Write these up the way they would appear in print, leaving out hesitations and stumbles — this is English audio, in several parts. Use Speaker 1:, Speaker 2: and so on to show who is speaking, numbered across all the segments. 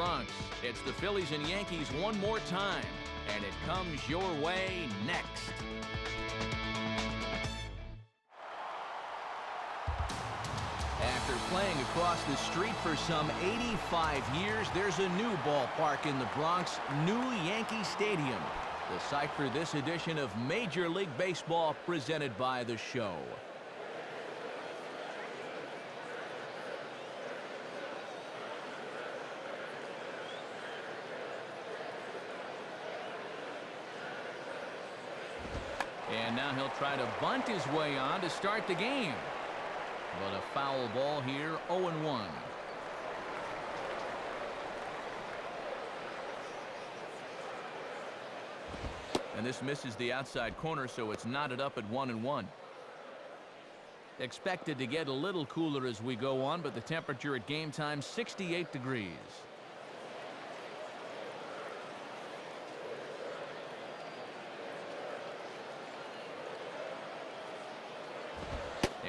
Speaker 1: Bronx. It's the Phillies and Yankees one more time, and it comes your way next. After playing across the street for some 85 years, there's a new ballpark in the Bronx, New Yankee Stadium, the site for this edition of Major League Baseball presented by The Show. And now he'll try to bunt his way on to start the game. But a foul ball here, 0-1. And this misses the outside corner, so it's knotted up at 1-1. Expected to get a little cooler as we go on, but the temperature at game time, 68 degrees.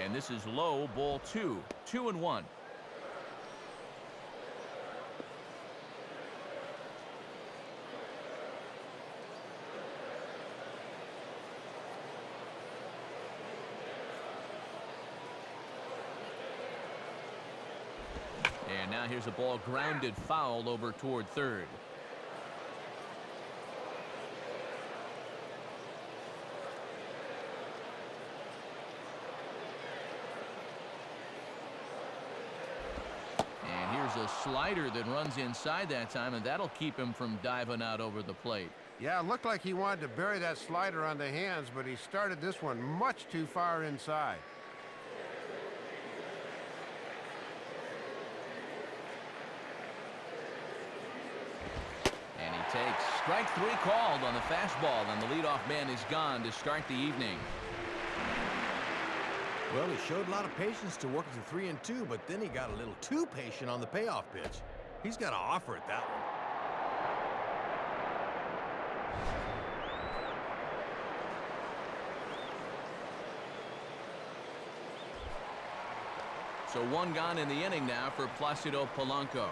Speaker 1: And this is low, ball 2, 2-1. And now here's a ball grounded foul over toward third. A slider that runs inside that time, and that'll keep him from diving out over the plate.
Speaker 2: Yeah, it looked like he wanted to bury that slider on the hands, but he started this one much too far inside.
Speaker 1: And he takes strike 3 called on the fastball, and the leadoff man is gone to start the evening.
Speaker 3: Well, he showed a lot of patience to work to 3-2, but then he got a little too patient on the payoff pitch. He's got to offer it that one.
Speaker 1: So one gone in the inning now for Placido Polanco.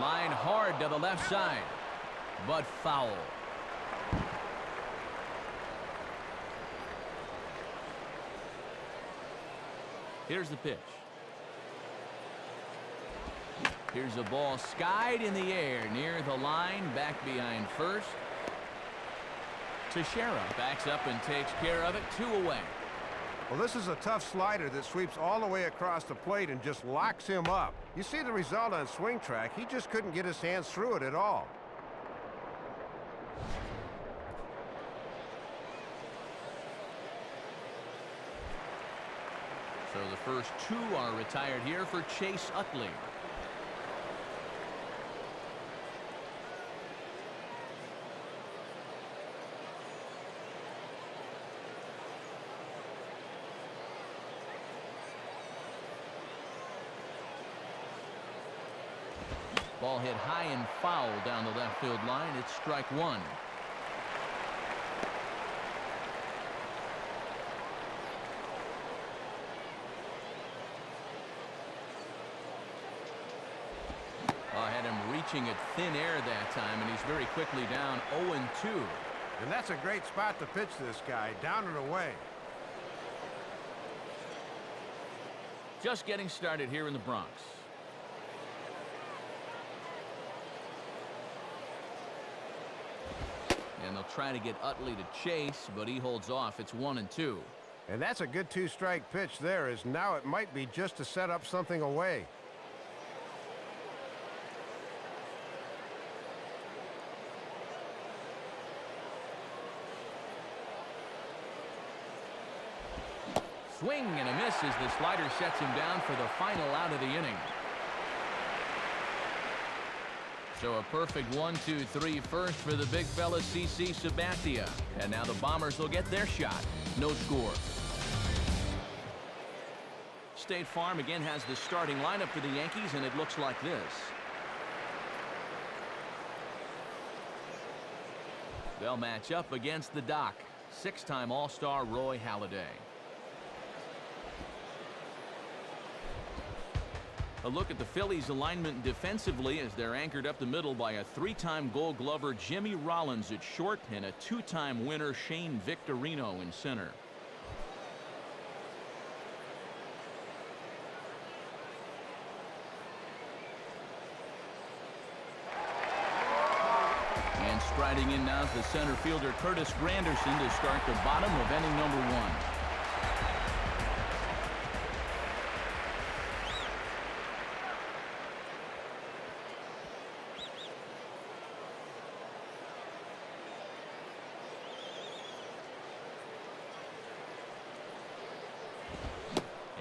Speaker 1: Line hard to the left side, but foul. Here's the pitch. Here's a ball skied in the air near the line, back behind first. Teixeira backs up and takes care of it, 2 away.
Speaker 2: Well, this is a tough slider that sweeps all the way across the plate and just locks him up. You see the result on Swing Track. He just couldn't get his hands through it at all.
Speaker 1: So the first 2 are retired here for Chase Utley. Ball hit high and foul down the left field line. It's strike 1. I had him reaching at thin air that time, and he's very quickly down 0-2.
Speaker 2: And that's a great spot to pitch this guy, down and away.
Speaker 1: Just getting started here in the Bronx. And they'll try to get Utley to chase, but he holds off. It's 1-2.
Speaker 2: And that's a good 2-strike pitch there, as now it might be just to set up something away.
Speaker 1: Swing and a miss as the slider sets him down for the final out of the inning. So a perfect 1-2-3 first for the big fella CC Sabathia. And now the Bombers will get their shot. No score. State Farm again has the starting lineup for the Yankees, and it looks like this. They'll match up against the Doc, six-time All-Star Roy Halladay. A look at the Phillies' alignment defensively as they're anchored up the middle by a three-time Gold Glover Jimmy Rollins at short and a two-time winner Shane Victorino in center. And striding in now is the center fielder Curtis Granderson to start the bottom of inning number 1.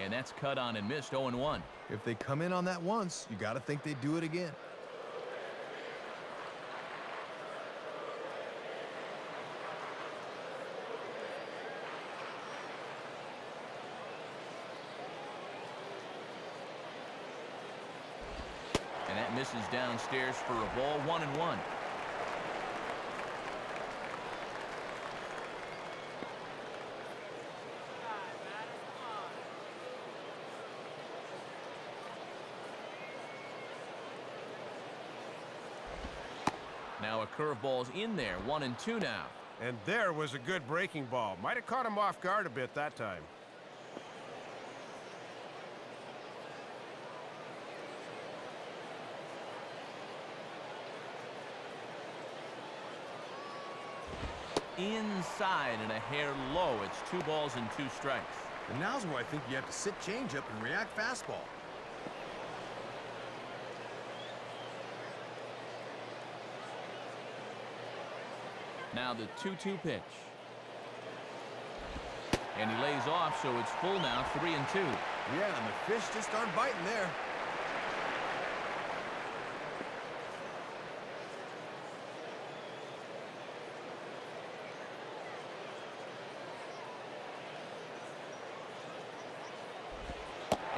Speaker 1: And that's cut on and missed, 0-1.
Speaker 3: If they come in on that once, you got to think they'd do it again.
Speaker 1: And that misses downstairs for a ball, 1-1. Now a curveball's in there, 1-2 now.
Speaker 2: And there was a good breaking ball. Might have caught him off guard a bit that time.
Speaker 1: Inside and a hair low. It's 2 balls and 2 strikes.
Speaker 3: And now's where I think you have to sit changeup and react fastball.
Speaker 1: Now the 2-2 pitch. And he lays off, so it's full now, 3-2.
Speaker 3: Yeah, and the fish just aren't biting there.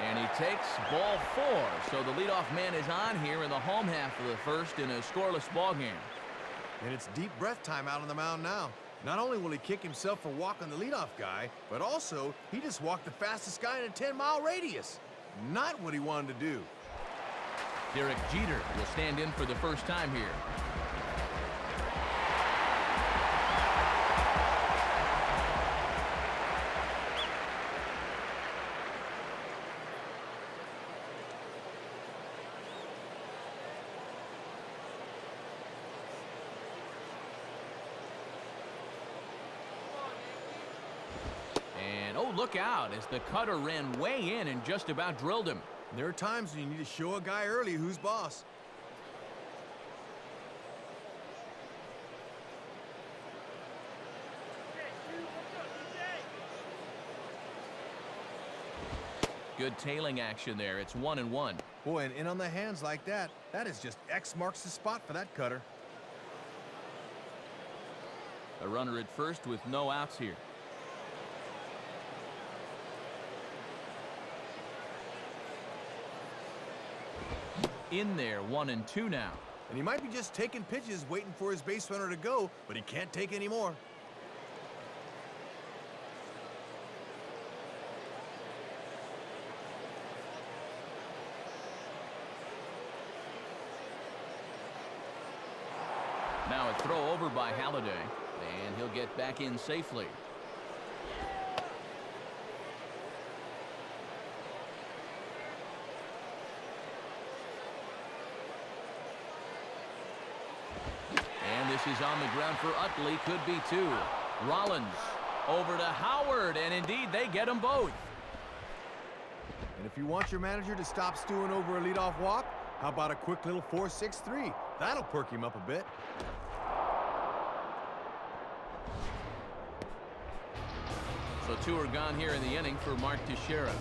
Speaker 1: And he takes ball 4. So the leadoff man is on here in the home half of the first in a scoreless ball game.
Speaker 3: And it's deep breath time out on the mound now. Not only will he kick himself for walking the leadoff guy, but also he just walked the fastest guy in a 10-mile radius. Not what he wanted to do.
Speaker 1: Derek Jeter will stand in for the first time here. Oh, look out as the cutter ran way in and just about drilled him.
Speaker 3: There are times when you need to show a guy early who's boss.
Speaker 1: Good tailing action there. It's 1-1.
Speaker 3: Boy, and in on the hands like that, that is just X marks the spot for that cutter.
Speaker 1: A runner at first with no outs here. In there, 1-2 now.
Speaker 3: And he might be just taking pitches waiting for his base runner to go, but he can't take any more.
Speaker 1: Now a throw over by Halladay, and he'll get back in safely. And this is on the ground for Utley. Could be 2. Rollins over to Howard, and indeed they get them both.
Speaker 3: And if you want your manager to stop stewing over a leadoff walk, how about a quick little 4-6-3? That'll perk him up a bit.
Speaker 1: So 2 are gone here in the inning for Mark Teixeira.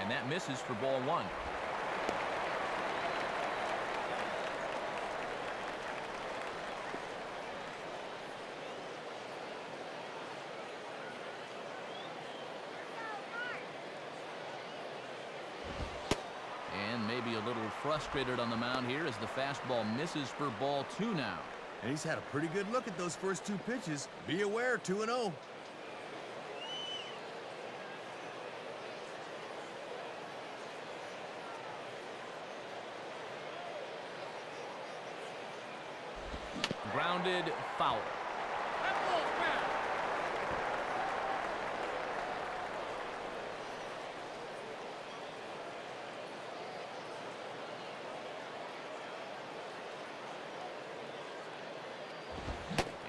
Speaker 1: And that misses for ball 1. frustrated on the mound here as the fastball misses for ball 2 now.
Speaker 3: And he's had a pretty good look at those first 2 pitches. Be aware, 2-0.
Speaker 1: Grounded, foul.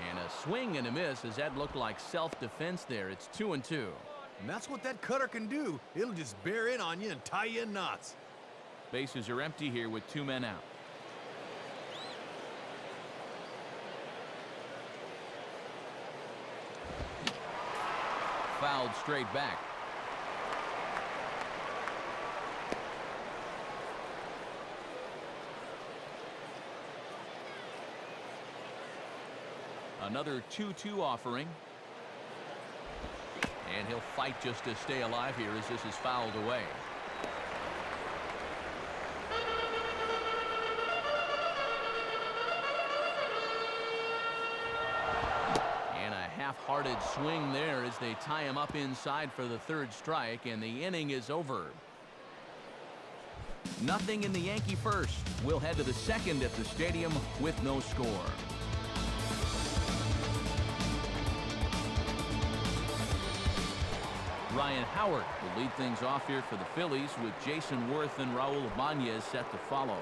Speaker 1: And a swing and a miss as that looked like self-defense there. It's 2-2.
Speaker 3: And that's what that cutter can do. It'll just bear in on you and tie you in knots.
Speaker 1: Bases are empty here with 2 men out. Fouled straight back. Another 2-2 offering. And he'll fight just to stay alive here as this is fouled away. Half-hearted swing there as they tie him up inside for the 3rd strike, and the inning is over. Nothing in the Yankee first. We'll head to the 2nd at the stadium with no score. Ryan Howard will lead things off here for the Phillies with Jason Worth and Raul Ibanez set to follow.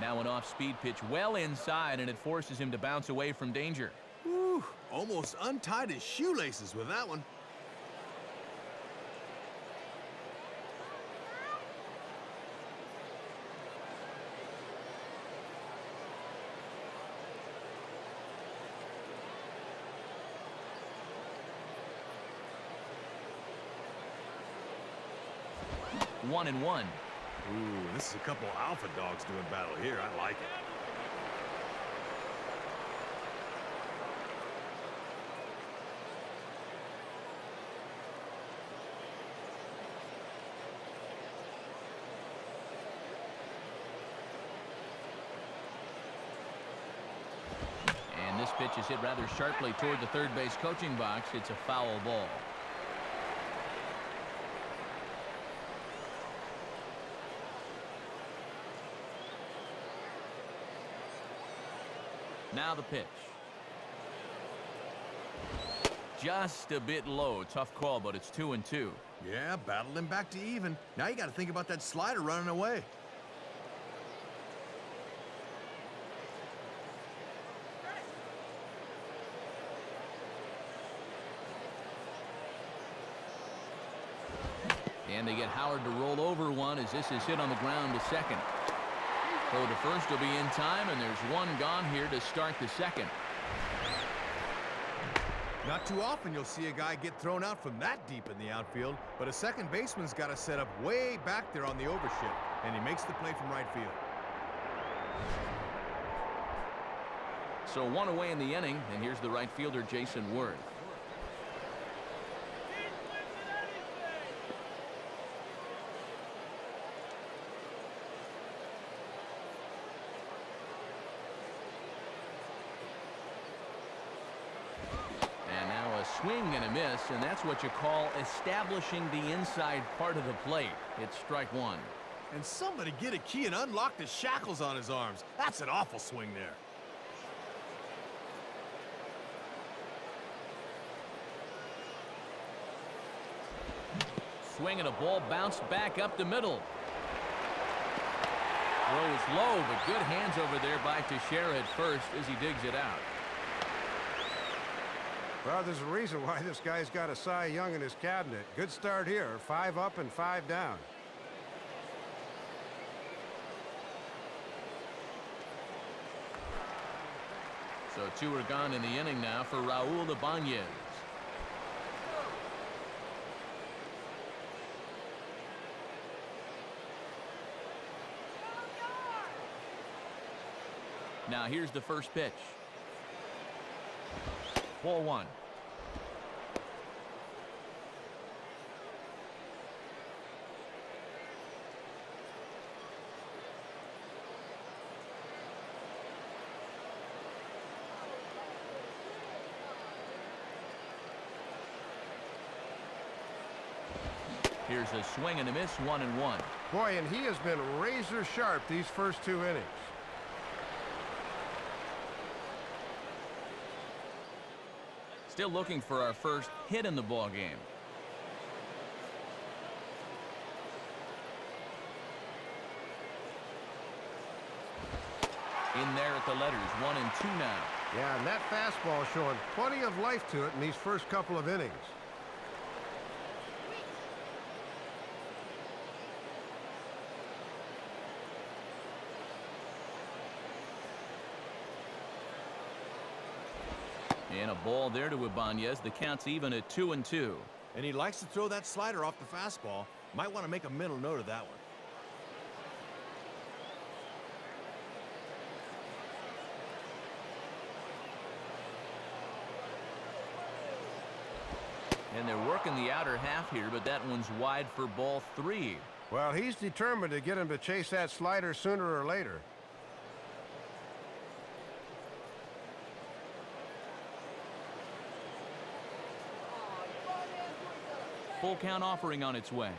Speaker 1: Now an off-speed pitch well inside, and it forces him to bounce away from danger.
Speaker 3: Whew, almost untied his shoelaces with that one.
Speaker 1: One and one.
Speaker 3: Ooh, this is a couple alpha dogs doing battle here. I like it.
Speaker 1: And this pitch is hit rather sharply toward the 3rd base coaching box. It's a foul ball. Now the pitch. Just a bit low. Tough call, but it's 2-2.
Speaker 3: Yeah, battled him back to even. Now you got to think about that slider running away.
Speaker 1: And they get Howard to roll over one as this is hit on the ground to second. Throw to first will be in time, and there's one gone here to start the 2nd.
Speaker 3: Not too often you'll see a guy get thrown out from that deep in the outfield, but a second baseman's got to set up way back there on the overshift, and he makes the play from right field.
Speaker 1: So 1 away in the inning, and here's the right fielder, Jason Worth. Swing and a miss, and that's what you call establishing the inside part of the plate. It's strike 1.
Speaker 3: And somebody get a key and unlock the shackles on his arms. That's an awful swing there.
Speaker 1: Swing and a ball bounced back up the middle. Throw is low, but good hands over there by Teixeira at first as he digs it out.
Speaker 2: Well, there's a reason why this guy's got a Cy Young in his cabinet. Good start here. 5 up and 5 down.
Speaker 1: So 2 are gone in the inning now for Raul Ibanez. Now here's the first pitch. Ball 1. Here's a swing and a miss, 1-1.
Speaker 2: Boy, and he has been razor sharp these first 2 innings.
Speaker 1: Still looking for our first hit in the ball game. In there at the letters, 1-2 now.
Speaker 2: Yeah, and that fastball showing plenty of life to it in these first couple of innings.
Speaker 1: And a ball there to Ibanez. The count's even at 2-2.
Speaker 3: And he likes to throw that slider off the fastball. Might want to make a mental note of that one.
Speaker 1: And they're working the outer half here, but that one's wide for ball 3.
Speaker 2: Well, he's determined to get him to chase that slider sooner or later.
Speaker 1: Full count offering on its way.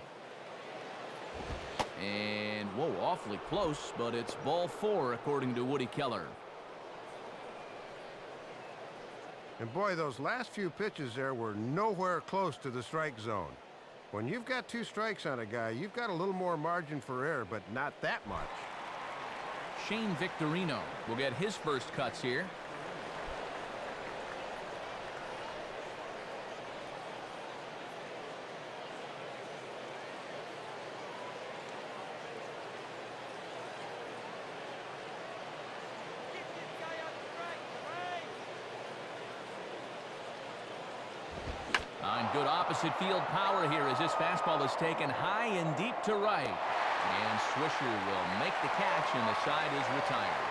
Speaker 1: And, whoa, awfully close, but it's ball 4 according to Woody Keller.
Speaker 2: And boy, those last few pitches there were nowhere close to the strike zone. When you've got 2 strikes on a guy, you've got a little more margin for error, but not that much.
Speaker 1: Shane Victorino will get his first cuts here. On good opposite field power here as this fastball is taken high and deep to right. And Swisher will make the catch, and the side is retired.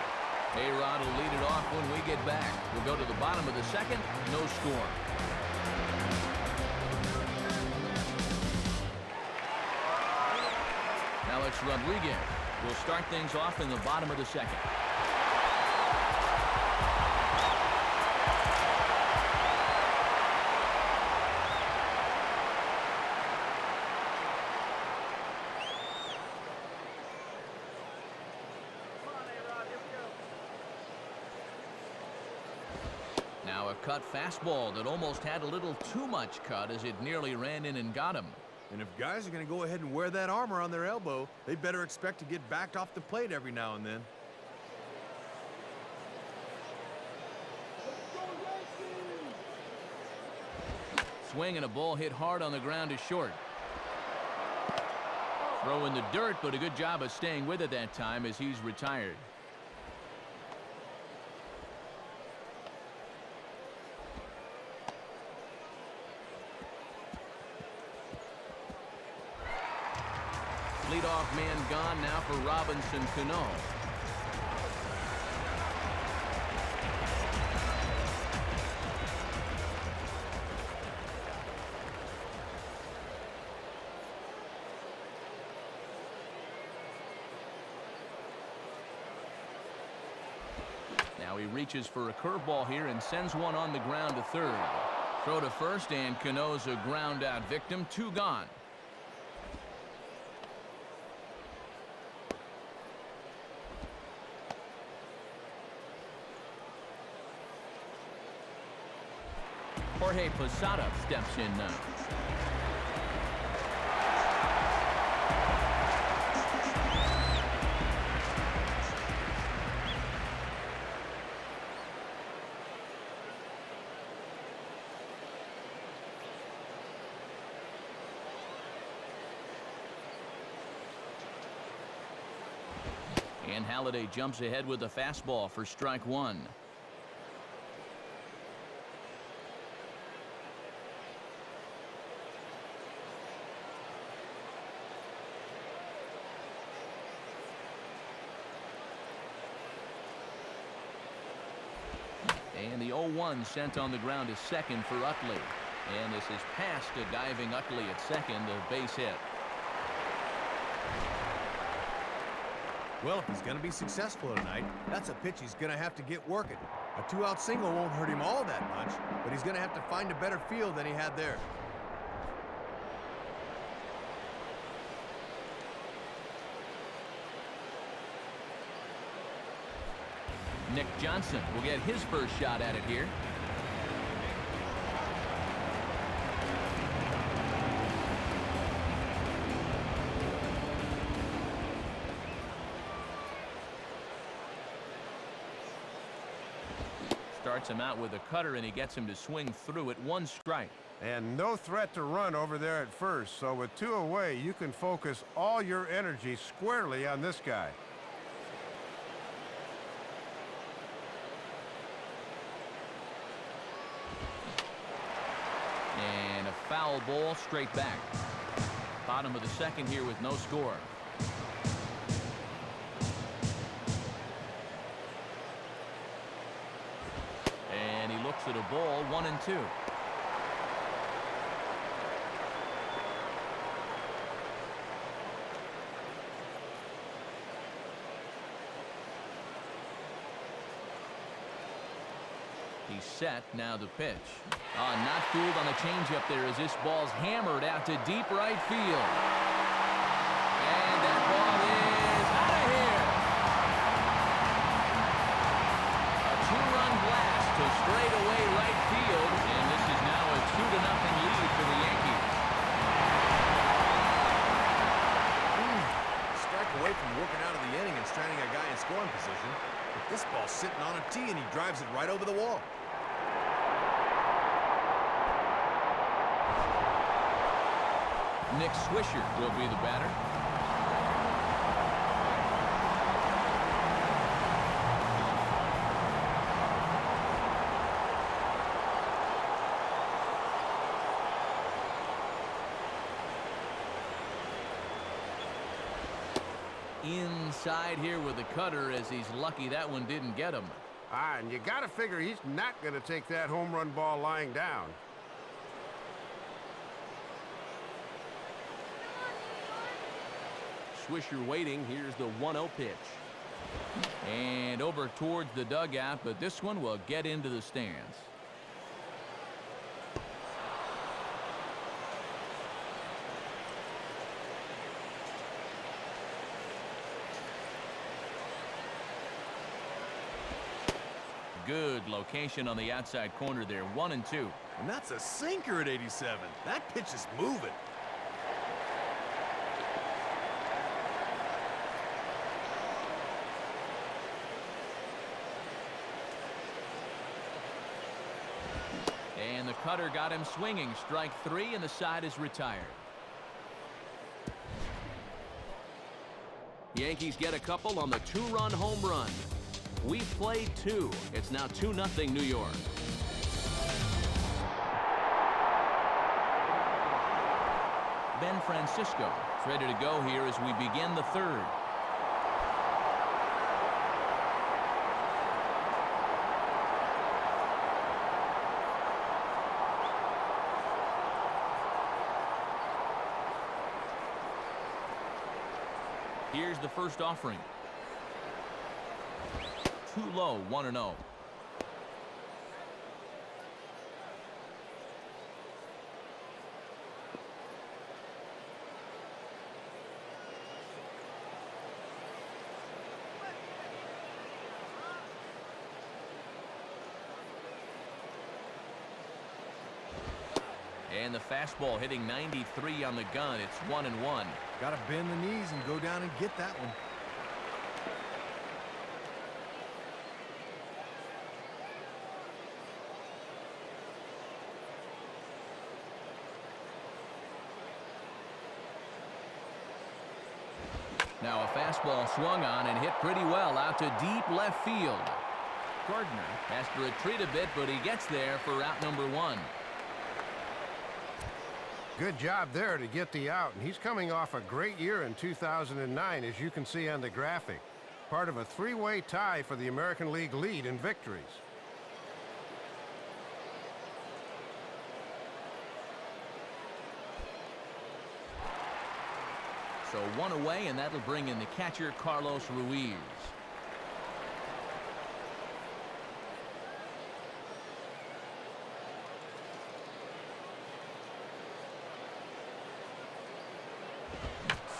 Speaker 1: A-Rod will lead it off when we get back. We'll go to the bottom of the second. No score. Alex Rodriguez will start things off in the bottom of the second. Now a cut fastball that almost had a little too much cut as it nearly ran in and got him.
Speaker 3: And if guys are going to go ahead and wear that armor on their elbow, they better expect to get backed off the plate every now and then.
Speaker 1: Swing and a ball hit hard on the ground to short. Throw in the dirt, but a good job of staying with it that time as he's retired. Leadoff man gone now for Robinson Cano. Now he reaches for a curveball here and sends one on the ground to third. Throw to first, and Cano's a ground out victim. 2 gone. Jorge Posada steps in now. And Halladay jumps ahead with a fastball for strike 1. And the 0-1 sent on the ground is second for Utley. And this is past a diving Utley at second, a base hit.
Speaker 3: Well, if he's going to be successful tonight, that's a pitch he's going to have to get working. A 2-out single won't hurt him all that much, but he's going to have to find a better feel than he had there.
Speaker 1: Nick Johnson will get his first shot at it here. Starts him out with a cutter, and he gets him to swing through it. 1 strike.
Speaker 2: And no threat to run over there at first, so with 2 away, you can focus all your energy squarely on this guy.
Speaker 1: And a foul ball straight back. Bottom of the second here with no score. And he looks at a ball, 1-2. He's set, now the pitch. Not fooled on the changeup there as this ball's hammered out to deep right field. And that ball is out of here. A 2-run blast to straightaway right field, and this is now a 2-0 lead for the Yankees.
Speaker 3: Strike away from working out of the inning and stranding a guy in scoring position. But this ball's sitting on a tee, and he drives it right over the wall.
Speaker 1: Nick Swisher will be the batter. Inside here with the cutter, as he's lucky that one didn't get him.
Speaker 2: And you got to figure he's not going to take that home run ball lying down.
Speaker 1: Swisher waiting. Here's the 1-0 pitch. And over towards the dugout, but this one will get into the stands. Good location on the outside corner there. 1-2.
Speaker 3: And that's a sinker at 87. That pitch is moving.
Speaker 1: And the cutter got him swinging. Strike 3, and the side is retired. Yankees get a couple on the 2-run home run. We played 2. It's now 2-0 New York. Ben Francisco is ready to go here as we begin the 3rd. Here's the first offering. Too low, 1-0. And the fastball hitting 93 on the gun. It's 1-1.
Speaker 3: Got to bend the knees and go down and get that one.
Speaker 1: Now a fastball swung on and hit pretty well out to deep left field. Gardner has to retreat a bit, but he gets there for out number 1.
Speaker 2: Good job there to get the out, and he's coming off a great year in 2009, as you can see on the graphic. Part of a 3-way tie for the American League lead in victories.
Speaker 1: So one away, and that'll bring in the catcher, Carlos Ruiz.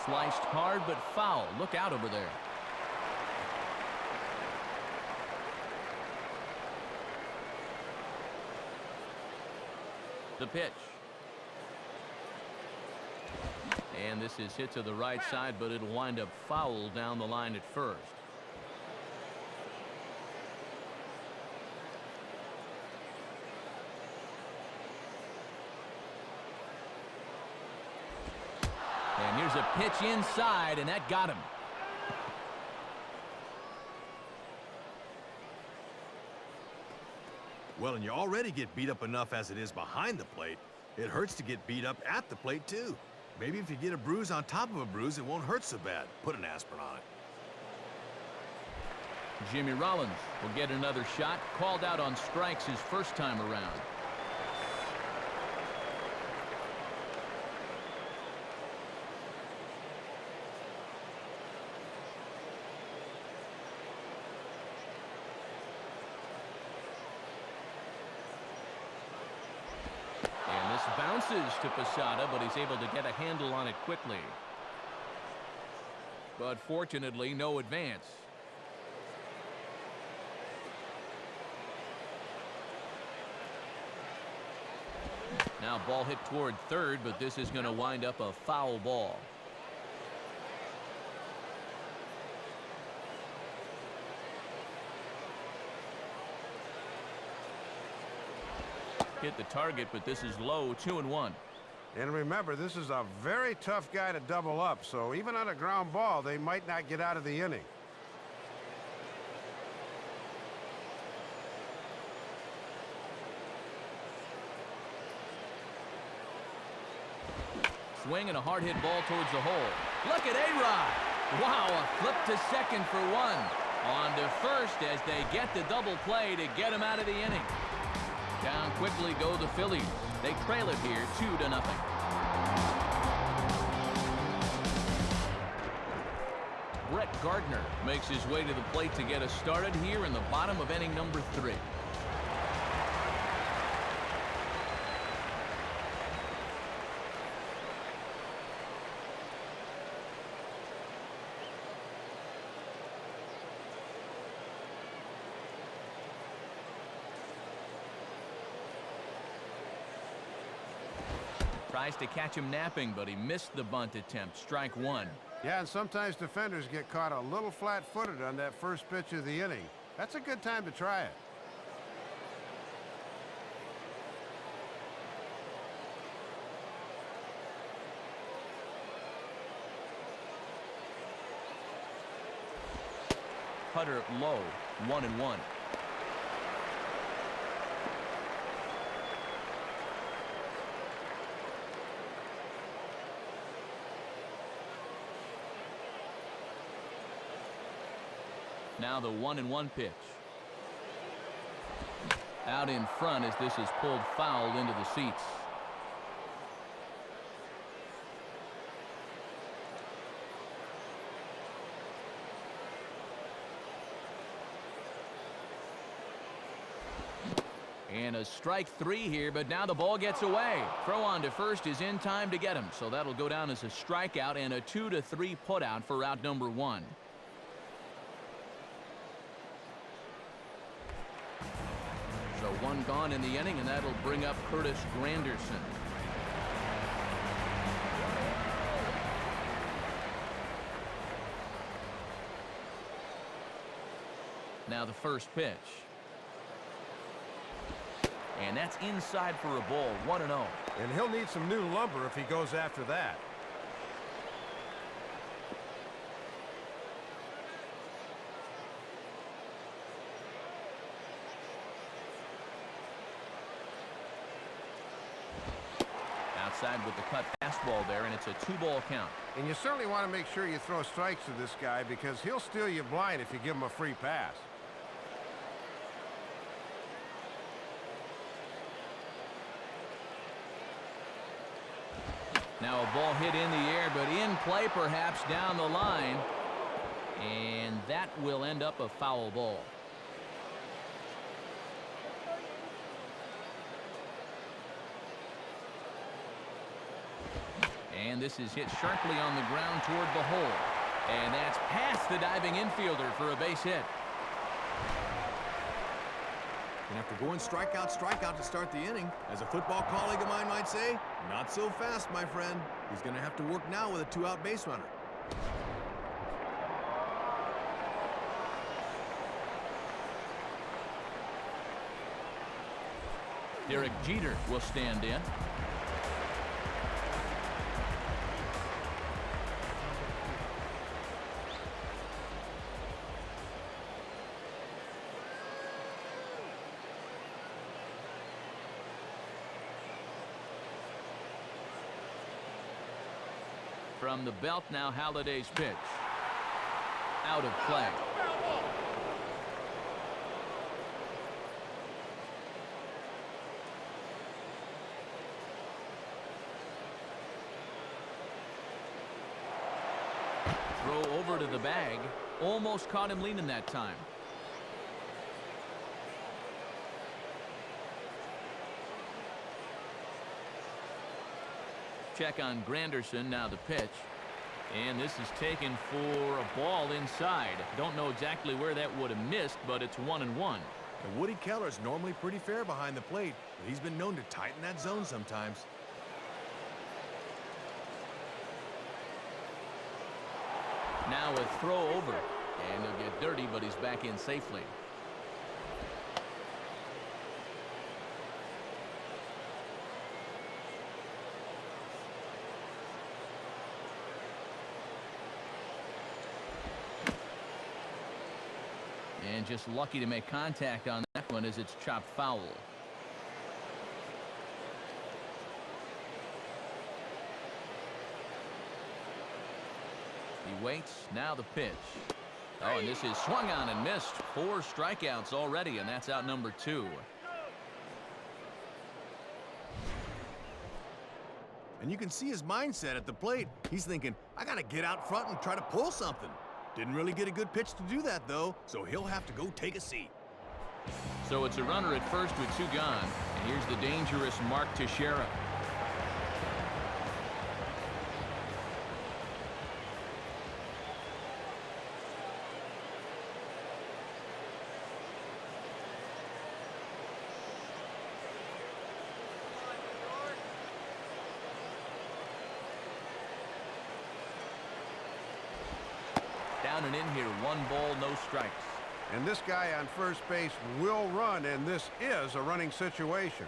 Speaker 1: Sliced hard, but foul. Look out over there. The pitch. And this is hit to the right side, but it'll wind up foul down the line at first. And here's a pitch inside, and that got him.
Speaker 3: Well, and you already get beat up enough as it is behind the plate. It hurts to get beat up at the plate, too. Maybe if you get a bruise on top of a bruise, it won't hurt so bad. Put an aspirin on it.
Speaker 1: Jimmy Rollins will get another shot. Called out on strikes his first time around. Bounces to Posada, but he's able to get a handle on it quickly. But fortunately, no advance. Now ball hit toward third, but this is going to wind up a foul ball. Hit the target, but this is low, 2-1.
Speaker 2: And remember, this is a very tough guy to double up, so even on a ground ball, they might not get out of the inning.
Speaker 1: Swing and a hard hit ball towards the hole. Look at A-Rod. Wow, a flip to second for one. On to first as they get the double play to get him out of the inning. Down quickly go the Phillies. They trail it here 2-0. Brett Gardner makes his way to the plate to get us started here in the bottom of inning number 3. Tries to catch him napping, but he missed the bunt attempt. Strike one.
Speaker 2: Yeah, and sometimes defenders get caught a little flat-footed on that first pitch of the inning. That's a good time to try it.
Speaker 1: Putter low, 1-1. Now the 1-1 pitch. Out in front as this is pulled foul into the seats. And a strike 3 here, but now the ball gets away. Throw on to first is in time to get him, so that'll go down as a strikeout and a 2-3 putout for out number 1. So one gone in the inning, and that'll bring up Curtis Granderson. Now the first pitch. And that's inside for a ball, 1-0.
Speaker 2: And he'll need some new lumber if he goes after that.
Speaker 1: Outside with the cut fastball there, and it's a 2-ball count.
Speaker 2: And you certainly want to make sure you throw strikes to this guy because he'll steal you blind if you give him a free pass.
Speaker 1: Now a ball hit in the air, but in play perhaps down the line. And that will end up a foul ball. And this is hit sharply on the ground toward the hole. And that's past the diving infielder for a base hit.
Speaker 3: And after going strikeout to start the inning, as a football colleague of mine might say, not so fast, my friend. He's going to have to work now with a 2-out base runner.
Speaker 1: Derek Jeter will stand in. From the belt now, Halliday's pitch. Out of play. Throw over to the bag. Almost caught him leaning that time. Check on Granderson, now the pitch. And this is taken for a ball inside. Don't know exactly where that would have missed, but it's 1-1.
Speaker 3: And Woody Keller's normally pretty fair behind the plate, but he's been known to tighten that zone sometimes.
Speaker 1: Now a throw over. And he'll get dirty, but he's back in safely. And just lucky to make contact on that one as it's chopped foul. He waits. Now the pitch. Oh, and this is swung on and missed. 4 strikeouts already, and that's out number 2.
Speaker 3: And you can see his mindset at the plate. He's thinking, I got to get out front and try to pull something. Didn't really get a good pitch to do that, though, so he'll have to go take a seat.
Speaker 1: So it's a runner at first with 2 gone. And here's the dangerous Mark Teixeira. Down and in here, 1 ball, no strikes.
Speaker 2: And this guy on first base will run, and this is a running situation.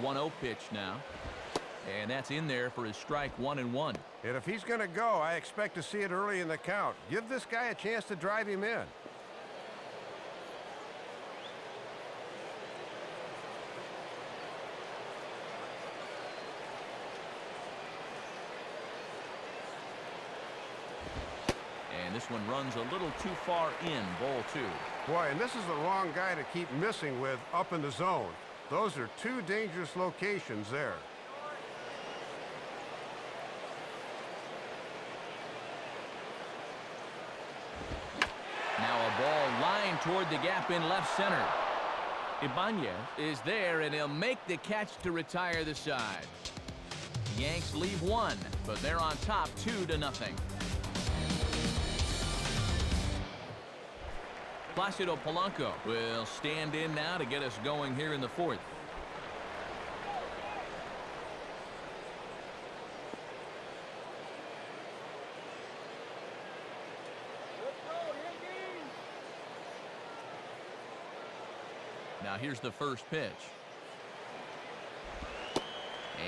Speaker 1: One 1-0 pitch now. And that's in there for his strike, 1-1.
Speaker 2: And if he's going to go, I expect to see it early in the count. Give this guy a chance to drive him in.
Speaker 1: And this one runs a little too far in, ball 2.
Speaker 2: Boy, and this is the wrong guy to keep missing with up in the zone. Those are 2 dangerous locations there.
Speaker 1: Now a ball lined toward the gap in left center. Ibanez is there, and he'll make the catch to retire the side. Yanks leave 1, but they're on top 2-0. Placido Polanco will stand in now to get us going here in the 4th. Now here's the first pitch.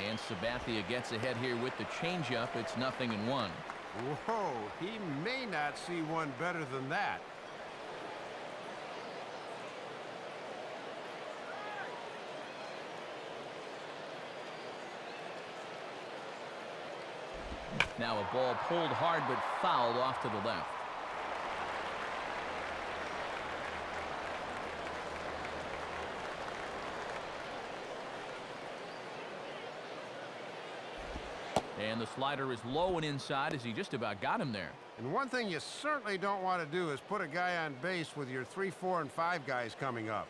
Speaker 1: And Sabathia gets ahead here with the changeup. It's 0-1.
Speaker 2: Whoa, he may not see one better than that.
Speaker 1: Now a ball pulled hard but fouled off to the left. And the slider is low and inside as he just about got him there.
Speaker 2: And one thing you certainly don't want to do is put a guy on base with your 3, 4, and 5 guys coming up.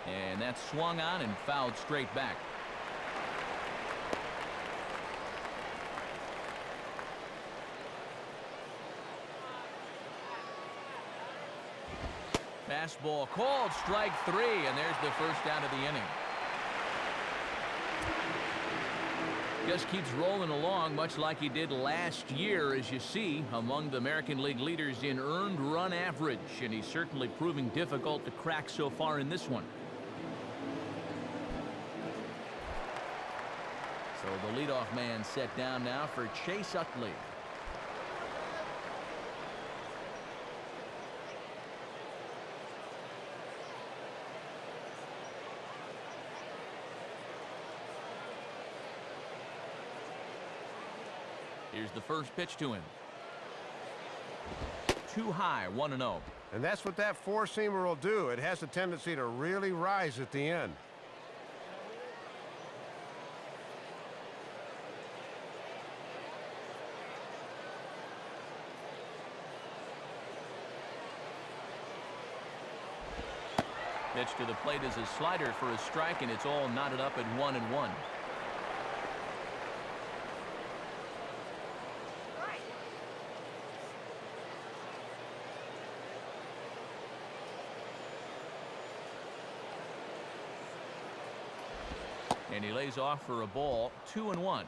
Speaker 1: And that's swung on and fouled straight back. Fastball called, strike 3, and there's the first out of the inning. Just keeps rolling along much like he did last year, as you see, among the American League leaders in earned run average, and he's certainly proving difficult to crack so far in this one. So the leadoff man set down now for Chase Utley. Here's the first pitch to him. Too high, 1-0.
Speaker 2: And that's what that four-seamer will do. It has a tendency to really rise at the end.
Speaker 1: Pitch to the plate is a slider for a strike, and it's all knotted up at 1-1. And he lays off for a ball, 2-1.